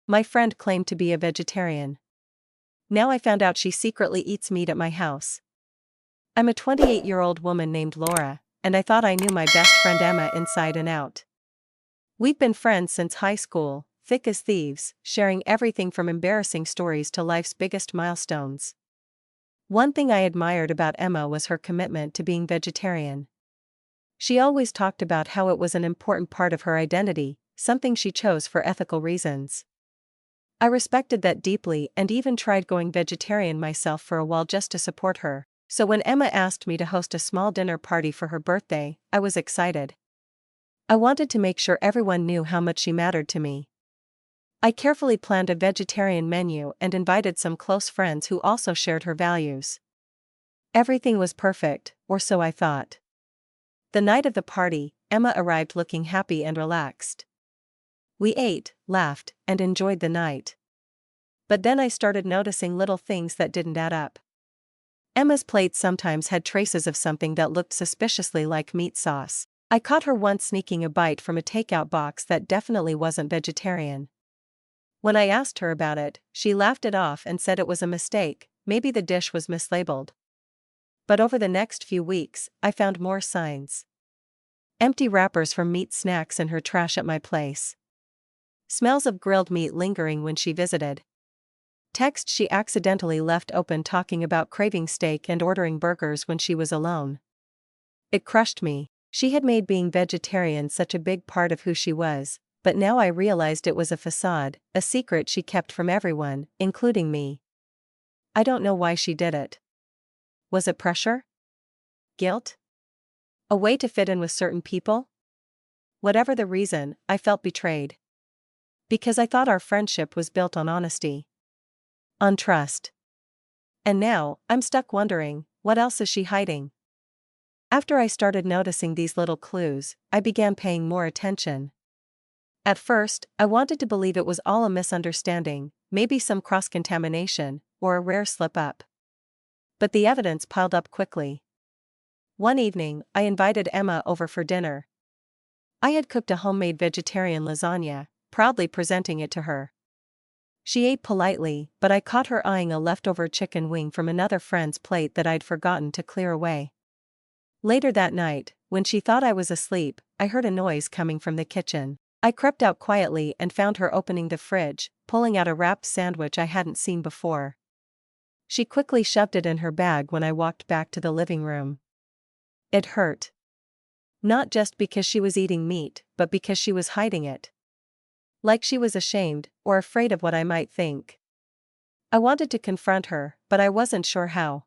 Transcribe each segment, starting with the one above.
My friend claimed to be a vegetarian. Now I found out she secretly eats meat at my house. I'm a 28-year-old woman named Laura, and I thought I knew my best friend Emma inside and out. We've been friends since high school, thick as thieves, sharing everything from embarrassing stories to life's biggest milestones. One thing I admired about Emma was her commitment to being vegetarian. She always talked about how it was an important part of her identity, something she chose for ethical reasons. I respected that deeply and even tried going vegetarian myself for a while just to support her. So when Emma asked me to host a small dinner party for her birthday, I was excited. I wanted to make sure everyone knew how much she mattered to me. I carefully planned a vegetarian menu and invited some close friends who also shared her values. Everything was perfect, or so I thought. The night of the party, Emma arrived looking happy and relaxed. We ate, laughed, and enjoyed the night. But then I started noticing little things that didn't add up. Emma's plate sometimes had traces of something that looked suspiciously like meat sauce. I caught her once sneaking a bite from a takeout box that definitely wasn't vegetarian. When I asked her about it, she laughed it off and said it was a mistake, maybe the dish was mislabeled. But over the next few weeks, I found more signs. Empty wrappers from meat snacks in her trash at my place. Smells of grilled meat lingering when she visited. Text she accidentally left open talking about craving steak and ordering burgers when she was alone. It crushed me. She had made being vegetarian such a big part of who she was, but now I realized it was a facade, a secret she kept from everyone, including me. I don't know why she did it. Was it pressure? Guilt? A way to fit in with certain people? Whatever the reason, I felt betrayed. Because I thought our friendship was built on honesty. On trust. And now, I'm stuck wondering, what else is she hiding? After I started noticing these little clues, I began paying more attention. At first, I wanted to believe it was all a misunderstanding, maybe some cross-contamination, or a rare slip-up. But the evidence piled up quickly. One evening, I invited Emma over for dinner. I had cooked a homemade vegetarian lasagna, proudly presenting it to her. She ate politely, but I caught her eyeing a leftover chicken wing from another friend's plate that I'd forgotten to clear away. Later that night, when she thought I was asleep, I heard a noise coming from the kitchen. I crept out quietly and found her opening the fridge, pulling out a wrapped sandwich I hadn't seen before. She quickly shoved it in her bag when I walked back to the living room. It hurt. Not just because she was eating meat, but because she was hiding it. Like she was ashamed, or afraid of what I might think. I wanted to confront her, but I wasn't sure how.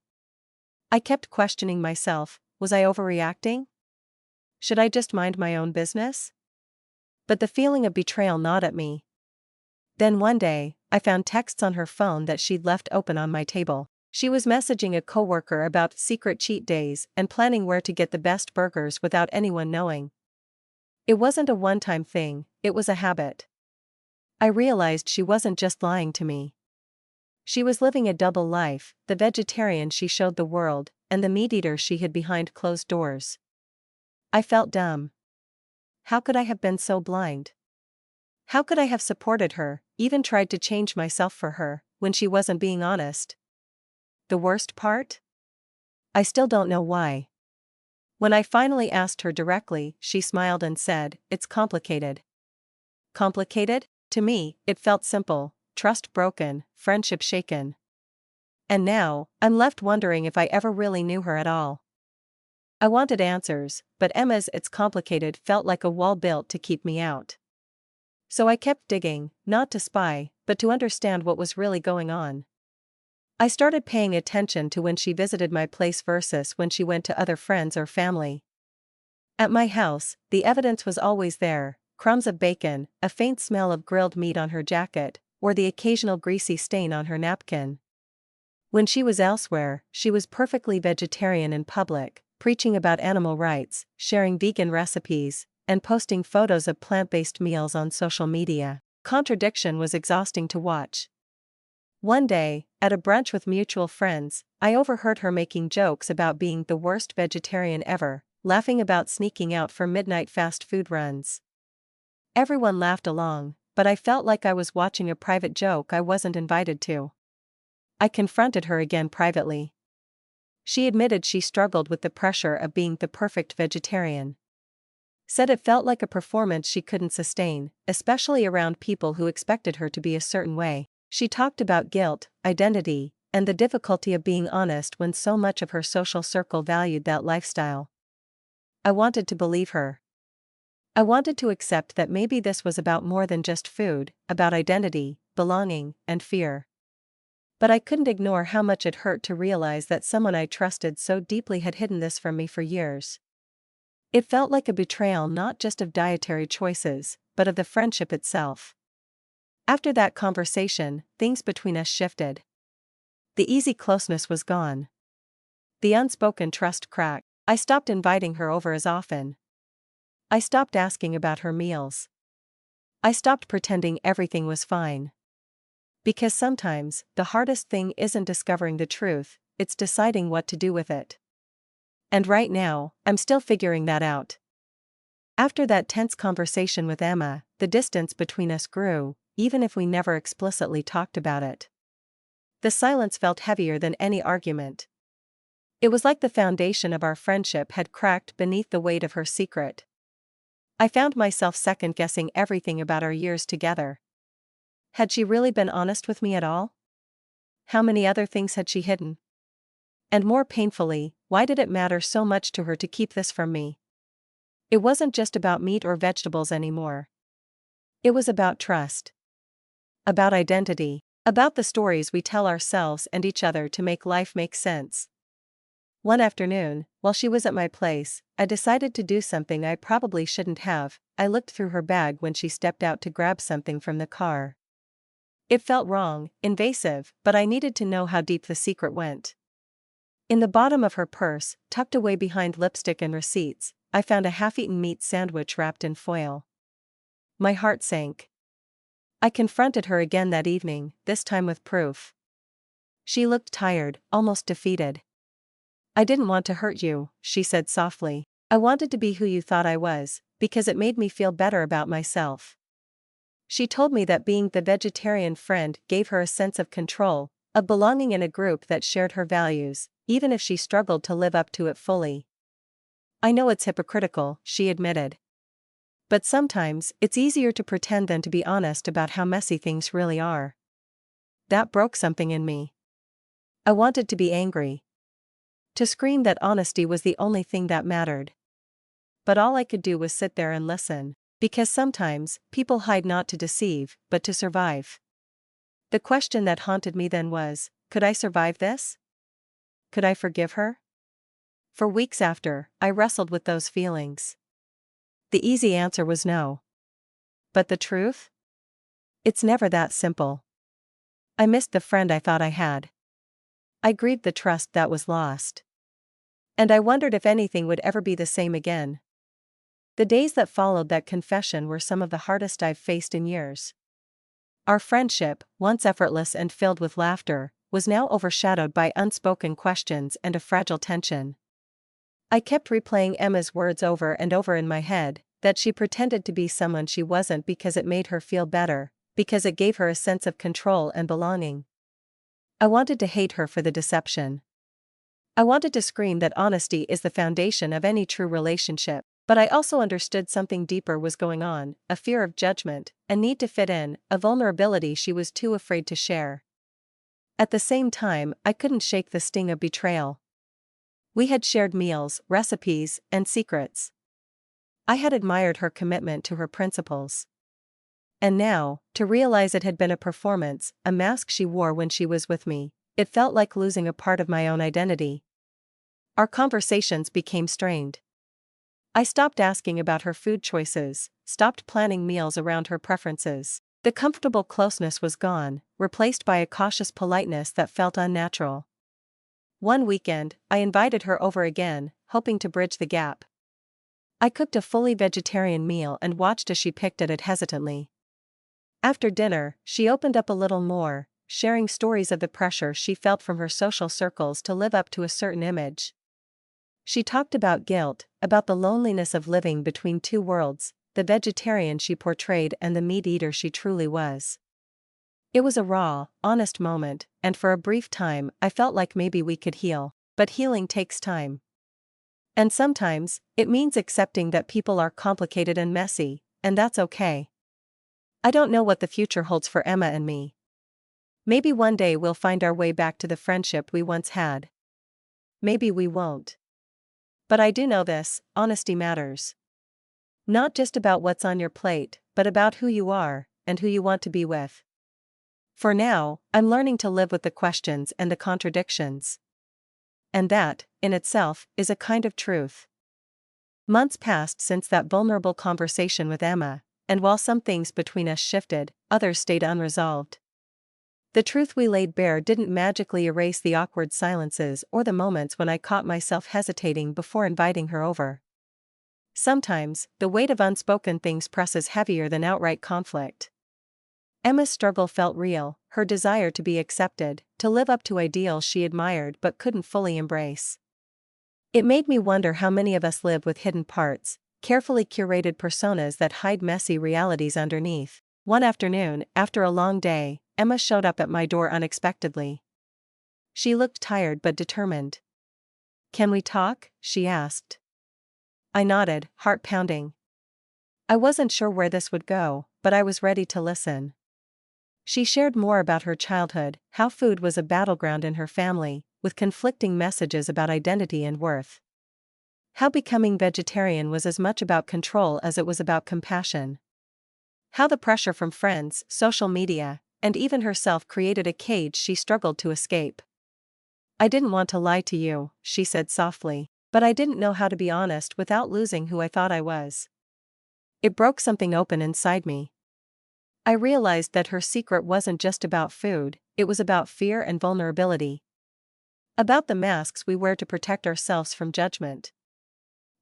I kept questioning myself, was I overreacting? Should I just mind my own business? But the feeling of betrayal gnawed at me. Then one day, I found texts on her phone that she'd left open on my table. She was messaging a coworker about secret cheat days and planning where to get the best burgers without anyone knowing. It wasn't a one-time thing, it was a habit. I realized she wasn't just lying to me. She was living a double life, the vegetarian she showed the world, and the meat-eater she hid behind closed doors. I felt dumb. How could I have been so blind? How could I have supported her, even tried to change myself for her, when she wasn't being honest? The worst part? I still don't know why. When I finally asked her directly, she smiled and said, "It's complicated." Complicated? To me, it felt simple: trust broken, friendship shaken. And now, I'm left wondering if I ever really knew her at all. I wanted answers, but Emma's "it's complicated" felt like a wall built to keep me out. So I kept digging, not to spy, but to understand what was really going on. I started paying attention to when she visited my place versus when she went to other friends or family. At my house, the evidence was always there: crumbs of bacon, a faint smell of grilled meat on her jacket, or the occasional greasy stain on her napkin. When she was elsewhere, she was perfectly vegetarian in public, preaching about animal rights, sharing vegan recipes, and posting photos of plant-based meals on social media. Contradiction was exhausting to watch. One day, at a brunch with mutual friends, I overheard her making jokes about being the worst vegetarian ever, laughing about sneaking out for midnight fast food runs. Everyone laughed along, but I felt like I was watching a private joke I wasn't invited to. I confronted her again privately. She admitted she struggled with the pressure of being the perfect vegetarian. Said it felt like a performance she couldn't sustain, especially around people who expected her to be a certain way. She talked about guilt, identity, and the difficulty of being honest when so much of her social circle valued that lifestyle. I wanted to believe her. I wanted to accept that maybe this was about more than just food, about identity, belonging, and fear. But I couldn't ignore how much it hurt to realize that someone I trusted so deeply had hidden this from me for years. It felt like a betrayal not just of dietary choices, but of the friendship itself. After that conversation, things between us shifted. The easy closeness was gone. The unspoken trust cracked. I stopped inviting her over as often. I stopped asking about her meals. I stopped pretending everything was fine. Because sometimes, the hardest thing isn't discovering the truth, it's deciding what to do with it. And right now, I'm still figuring that out. After that tense conversation with Emma, the distance between us grew, even if we never explicitly talked about it. The silence felt heavier than any argument. It was like the foundation of our friendship had cracked beneath the weight of her secret. I found myself second-guessing everything about our years together. Had she really been honest with me at all? How many other things had she hidden? And more painfully, why did it matter so much to her to keep this from me? It wasn't just about meat or vegetables anymore. It was about trust. About identity. About the stories we tell ourselves and each other to make life make sense. One afternoon, while she was at my place, I decided to do something I probably shouldn't have. I looked through her bag when she stepped out to grab something from the car. It felt wrong, invasive, but I needed to know how deep the secret went. In the bottom of her purse, tucked away behind lipstick and receipts, I found a half-eaten meat sandwich wrapped in foil. My heart sank. I confronted her again that evening, this time with proof. She looked tired, almost defeated. "I didn't want to hurt you," she said softly. "I wanted to be who you thought I was, because it made me feel better about myself." She told me that being the vegetarian friend gave her a sense of control, of belonging in a group that shared her values, even if she struggled to live up to it fully. "I know it's hypocritical," she admitted. "But sometimes, it's easier to pretend than to be honest about how messy things really are." That broke something in me. I wanted to be angry. To scream that honesty was the only thing that mattered. But all I could do was sit there and listen, because sometimes, people hide not to deceive, but to survive. The question that haunted me then was, could I survive this? Could I forgive her? For weeks after, I wrestled with those feelings. The easy answer was no. But the truth? It's never that simple. I missed the friend I thought I had. I grieved the trust that was lost. And I wondered if anything would ever be the same again. The days that followed that confession were some of the hardest I've faced in years. Our friendship, once effortless and filled with laughter, was now overshadowed by unspoken questions and a fragile tension. I kept replaying Emma's words over and over in my head, that she pretended to be someone she wasn't because it made her feel better, because it gave her a sense of control and belonging. I wanted to hate her for the deception. I wanted to scream that honesty is the foundation of any true relationship, but I also understood something deeper was going on, a fear of judgment, a need to fit in, a vulnerability she was too afraid to share. At the same time, I couldn't shake the sting of betrayal. We had shared meals, recipes, and secrets. I had admired her commitment to her principles. And now, to realize it had been a performance, a mask she wore when she was with me, it felt like losing a part of my own identity. Our conversations became strained. I stopped asking about her food choices, stopped planning meals around her preferences. The comfortable closeness was gone, replaced by a cautious politeness that felt unnatural. One weekend, I invited her over again, hoping to bridge the gap. I cooked a fully vegetarian meal and watched as she picked at it hesitantly. After dinner, she opened up a little more, sharing stories of the pressure she felt from her social circles to live up to a certain image. She talked about guilt, about the loneliness of living between two worlds, the vegetarian she portrayed and the meat eater she truly was. It was a raw, honest moment, and for a brief time I felt like maybe we could heal, but healing takes time. And sometimes, it means accepting that people are complicated and messy, and that's okay. I don't know what the future holds for Emma and me. Maybe one day we'll find our way back to the friendship we once had. Maybe we won't. But I do know this: honesty matters. Not just about what's on your plate, but about who you are, and who you want to be with. For now, I'm learning to live with the questions and the contradictions. And that, in itself, is a kind of truth. Months passed since that vulnerable conversation with Emma, and while some things between us shifted, others stayed unresolved. The truth we laid bare didn't magically erase the awkward silences or the moments when I caught myself hesitating before inviting her over. Sometimes, the weight of unspoken things presses heavier than outright conflict. Emma's struggle felt real, her desire to be accepted, to live up to ideals she admired but couldn't fully embrace. It made me wonder how many of us live with hidden parts, carefully curated personas that hide messy realities underneath. One afternoon, after a long day, Emma showed up at my door unexpectedly. She looked tired but determined. "Can we talk?" she asked. I nodded, heart pounding. I wasn't sure where this would go, but I was ready to listen. She shared more about her childhood, how food was a battleground in her family, with conflicting messages about identity and worth. How becoming vegetarian was as much about control as it was about compassion. How the pressure from friends, social media, and even herself created a cage she struggled to escape. "I didn't want to lie to you," she said softly, "but I didn't know how to be honest without losing who I thought I was." It broke something open inside me. I realized that her secret wasn't just about food, it was about fear and vulnerability. About the masks we wear to protect ourselves from judgment.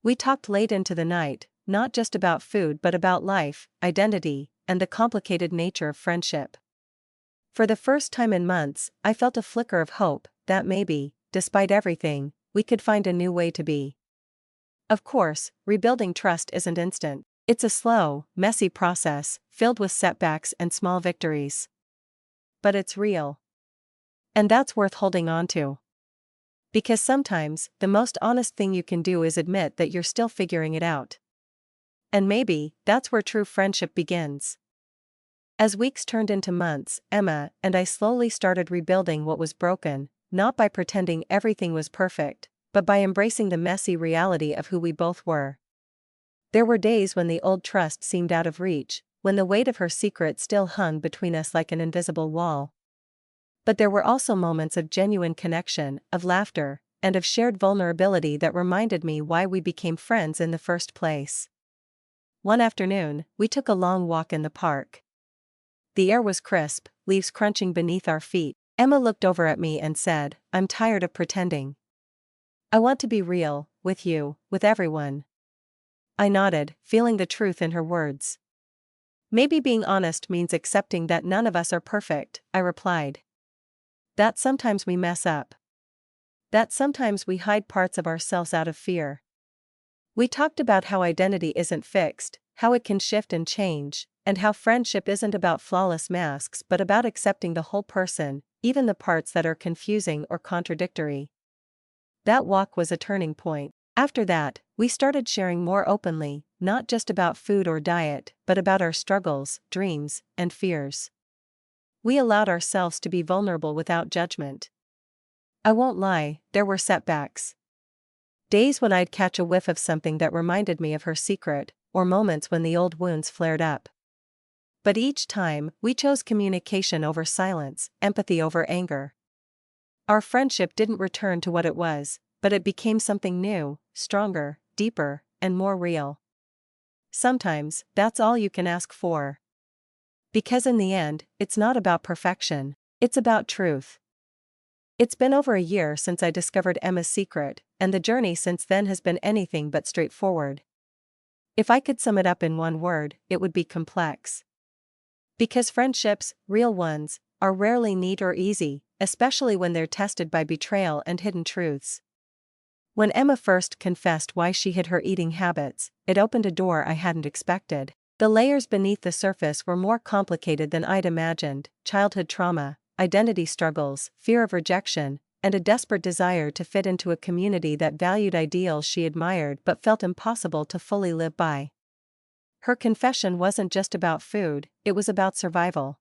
We talked late into the night, not just about food but about life, identity, and the complicated nature of friendship. For the first time in months, I felt a flicker of hope that maybe, despite everything, we could find a new way to be. Of course, rebuilding trust isn't instant. It's a slow, messy process, filled with setbacks and small victories. But it's real. And that's worth holding on to. Because sometimes, the most honest thing you can do is admit that you're still figuring it out. And maybe, that's where true friendship begins. As weeks turned into months, Emma and I slowly started rebuilding what was broken, not by pretending everything was perfect, but by embracing the messy reality of who we both were. There were days when the old trust seemed out of reach, when the weight of her secret still hung between us like an invisible wall. But there were also moments of genuine connection, of laughter, and of shared vulnerability that reminded me why we became friends in the first place. One afternoon, we took a long walk in the park. The air was crisp, leaves crunching beneath our feet. Emma looked over at me and said, "I'm tired of pretending. I want to be real, with you, with everyone." I nodded, feeling the truth in her words. "Maybe being honest means accepting that none of us are perfect," I replied. "That sometimes we mess up. That sometimes we hide parts of ourselves out of fear." We talked about how identity isn't fixed, how it can shift and change, and how friendship isn't about flawless masks but about accepting the whole person, even the parts that are confusing or contradictory. That walk was a turning point. After that, we started sharing more openly, not just about food or diet, but about our struggles, dreams, and fears. We allowed ourselves to be vulnerable without judgment. I won't lie, there were setbacks. Days when I'd catch a whiff of something that reminded me of her secret, or moments when the old wounds flared up. But each time, we chose communication over silence, empathy over anger. Our friendship didn't return to what it was, but it became something new, stronger, deeper, and more real. Sometimes, that's all you can ask for. Because in the end, it's not about perfection, it's about truth. It's been over a year since I discovered Emma's secret, and the journey since then has been anything but straightforward. If I could sum it up in one word, it would be complex. Because friendships, real ones, are rarely neat or easy, especially when they're tested by betrayal and hidden truths. When Emma first confessed why she hid her eating habits, it opened a door I hadn't expected. The layers beneath the surface were more complicated than I'd imagined: childhood trauma, identity struggles, fear of rejection, and a desperate desire to fit into a community that valued ideals she admired but felt impossible to fully live by. Her confession wasn't just about food, it was about survival.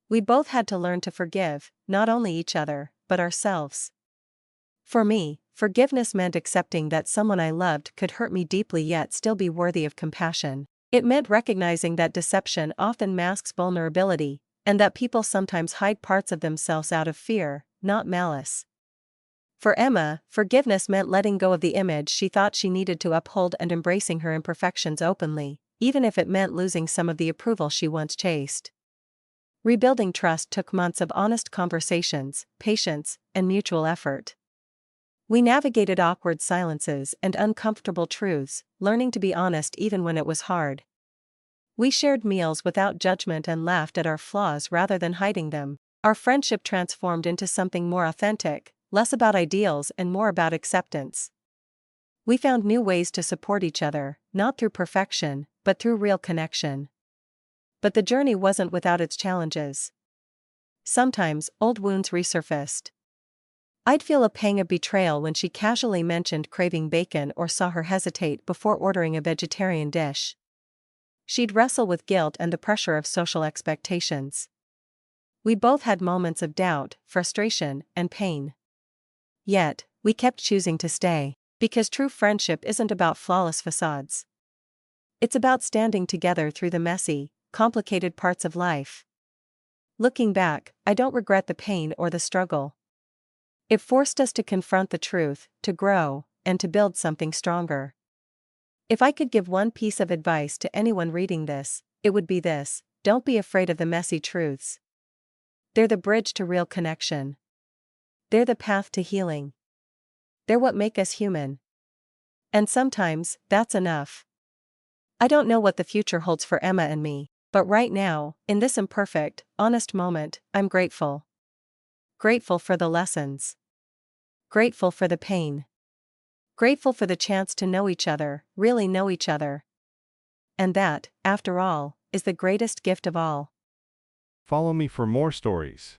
We both had to learn to forgive, not only each other, but ourselves. For me, forgiveness meant accepting that someone I loved could hurt me deeply yet still be worthy of compassion. It meant recognizing that deception often masks vulnerability, and that people sometimes hide parts of themselves out of fear, not malice. For Emma, forgiveness meant letting go of the image she thought she needed to uphold and embracing her imperfections openly, even if it meant losing some of the approval she once chased. Rebuilding trust took months of honest conversations, patience, and mutual effort. We navigated awkward silences and uncomfortable truths, learning to be honest even when it was hard. We shared meals without judgment and laughed at our flaws rather than hiding them. Our friendship transformed into something more authentic, less about ideals and more about acceptance. We found new ways to support each other, not through perfection, but through real connection. But the journey wasn't without its challenges. Sometimes, old wounds resurfaced. I'd feel a pang of betrayal when she casually mentioned craving bacon or saw her hesitate before ordering a vegetarian dish. She'd wrestle with guilt and the pressure of social expectations. We both had moments of doubt, frustration, and pain. Yet, we kept choosing to stay, because true friendship isn't about flawless facades. It's about standing together through the messy, complicated parts of life. Looking back, I don't regret the pain or the struggle. It forced us to confront the truth, to grow, and to build something stronger. If I could give one piece of advice to anyone reading this, it would be this: don't be afraid of the messy truths. They're the bridge to real connection. They're the path to healing. They're what make us human. And sometimes, that's enough. I don't know what the future holds for Emma and me, but right now, in this imperfect, honest moment, I'm grateful. Grateful for the lessons. Grateful for the pain. Grateful for the chance to know each other, really know each other. And that, after all, is the greatest gift of all. Follow me for more stories.